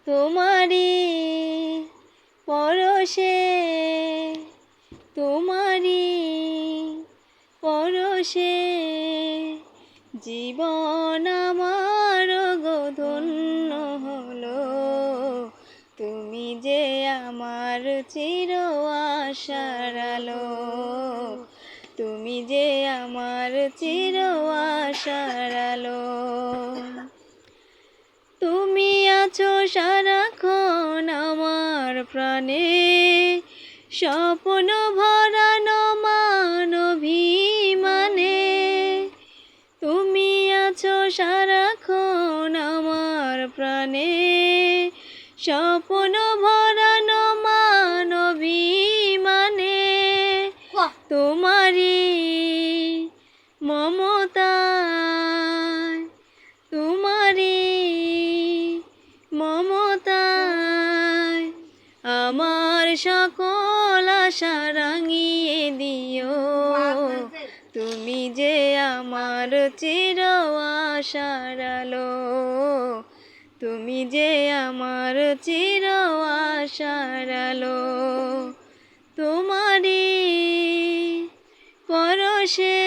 তোমারি পরশে, তোমারি পরশে জীবন আমার গো ধন্য হলো। তুমি যে আমার চির আশার আলো, তুমি যে আমার চির আশার আলো। তুমি আছো সারাক্ষণ আমার প্রাণে, স্বপ্ন ভরানো মান অভিমানে। তুমি আছো সারাক্ষণ আমার প্রাণে, স্বপ্ন ভরানো মান অভিমানে। তোমারি মমতায়, তোমারি মমতায় আমার সকল আশা রাঙিয়ে দিও। তুমি যে আমার চির আশার আলো, তুমি যে আমার চির আশার আলো। তোমারি পরশে